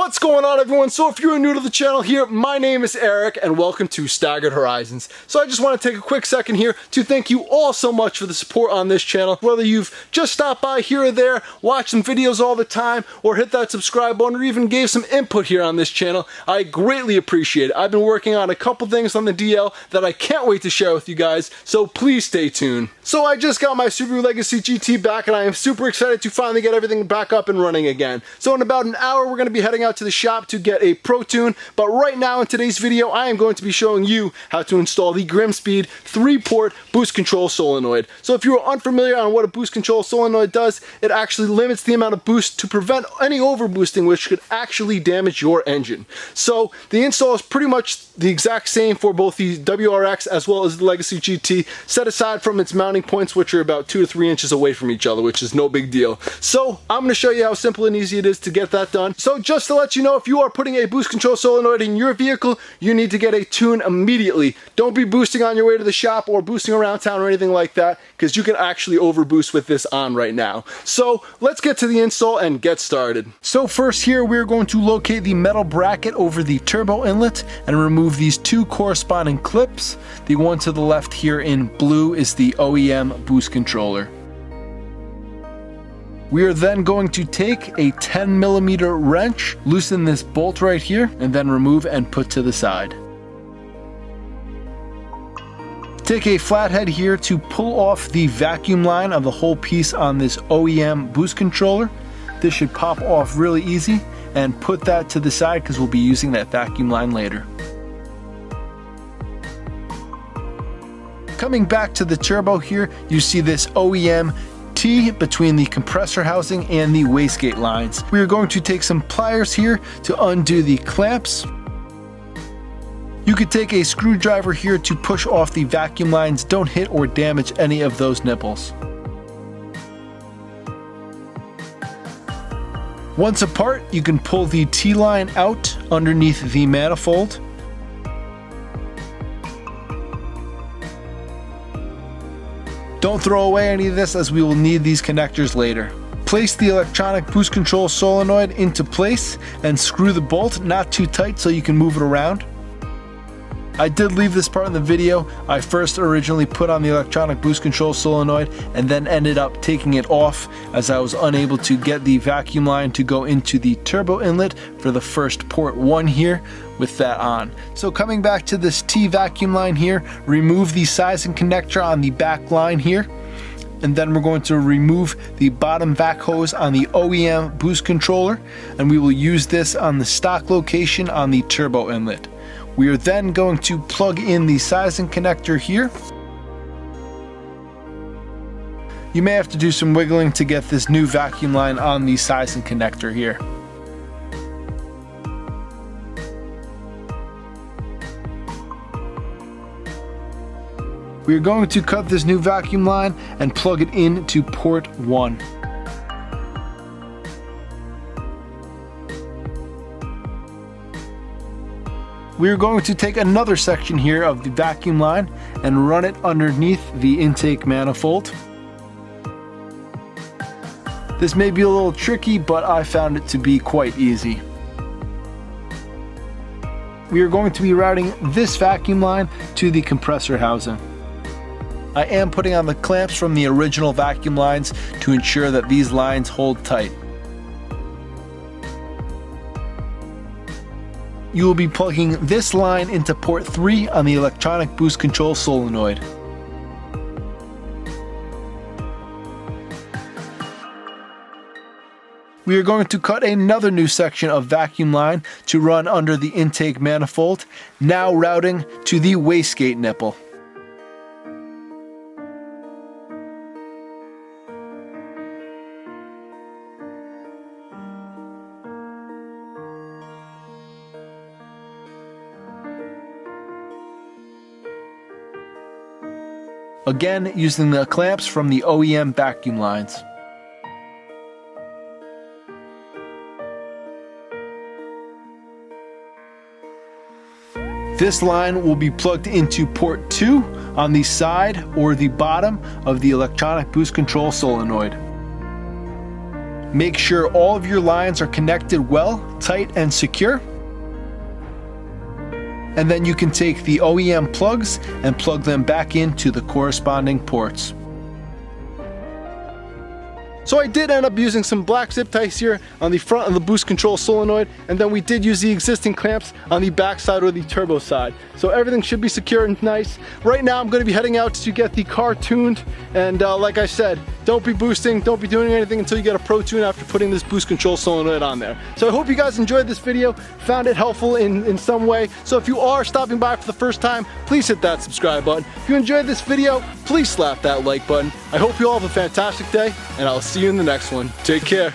What's going on, everyone? So if you're new to the channel here, my name is Eric and welcome to Staggered Horizons. So I just want to take a quick second here to thank you all so much for the support on this channel. Whether you've just stopped by here or there, watched some videos all the time, or hit that subscribe button, or even gave some input here on this channel, I greatly appreciate it. I've been working on a couple things on the DL that I can't wait to share with you guys, so please stay tuned. So I just got my Subaru Legacy GT back and I am super excited to finally get everything back up and running again. So in about an hour, we're going to be heading out to the shop to get a ProTune, but right now in today's video I am going to be showing you how to install the Grimmspeed 3-port boost control solenoid. So if you are unfamiliar on what a boost control solenoid does, it actually limits the amount of boost to prevent any overboosting, which could actually damage your engine. So the install is pretty much the exact same for both the WRX as well as the Legacy GT, set aside from its mounting points, which are about 2 to 3 inches away from each other, which is no big deal. So I'm going to show you how simple and easy it is to get that done. So just to let you know, if you are putting a boost control solenoid in your vehicle, you need to get a tune immediately. Don't be boosting on your way to the shop or boosting around town or anything like that, because you can actually overboost with this on right now. So let's get to the install and get started. So first here, we're going to locate the metal bracket over the turbo inlet and remove these 2 corresponding clips. The one to the left here in blue is the OEM boost controller. We are then going to take a 10mm wrench, loosen this bolt right here, and then remove and put to the side. Take a flathead here to pull off the vacuum line of the whole piece on this OEM boost controller. This should pop off really easy, and put that to the side because we'll be using that vacuum line later. Coming back to the turbo here, you see this OEM T between the compressor housing and the wastegate lines. We are going to take some pliers here to undo the clamps. You could take a screwdriver here to push off the vacuum lines. Don't hit or damage any of those nipples. Once apart, you can pull the T-line out underneath the manifold. Don't throw away any of this, as we will need these connectors later. Place the electronic boost control solenoid into place and screw the bolt, not too tight so you can move it around. I did leave this part in the video. I first originally put on the electronic boost control solenoid and then ended up taking it off as I was unable to get the vacuum line to go into the turbo inlet for the first port 1 here with that on. So coming back to this T vacuum line here, remove the sizing connector on the back line here, and then we're going to remove the bottom vac hose on the OEM boost controller, and we will use this on the stock location on the turbo inlet. We are then going to plug in the sizing connector here. You may have to do some wiggling to get this new vacuum line on the sizing connector here. We are going to cut this new vacuum line and plug it into port 1. We are going to take another section here of the vacuum line and run it underneath the intake manifold. This may be a little tricky, but I found it to be quite easy. We are going to be routing this vacuum line to the compressor housing. I am putting on the clamps from the original vacuum lines to ensure that these lines hold tight. You will be plugging this line into port 3 on the electronic boost control solenoid. We are going to cut another new section of vacuum line to run under the intake manifold, now routing to the wastegate nipple. Again, using the clamps from the OEM vacuum lines. This line will be plugged into port 2 on the side or the bottom of the electronic boost control solenoid. Make sure all of your lines are connected well, tight, and secure. And then you can take the OEM plugs and plug them back into the corresponding ports. So I did end up using some black zip ties here on the front of the boost control solenoid, and then we did use the existing clamps on the back side or the turbo side. So everything should be secure and nice. Right now I'm going to be heading out to get the car tuned, and like I said, don't be boosting, don't be doing anything until you get a ProTune after putting this boost control solenoid on there. So I hope you guys enjoyed this video, found it helpful in some way. So if you are stopping by for the first time, please hit that subscribe button. If you enjoyed this video, please slap that like button. I hope you all have a fantastic day, and I'll see you in the next one. Take care.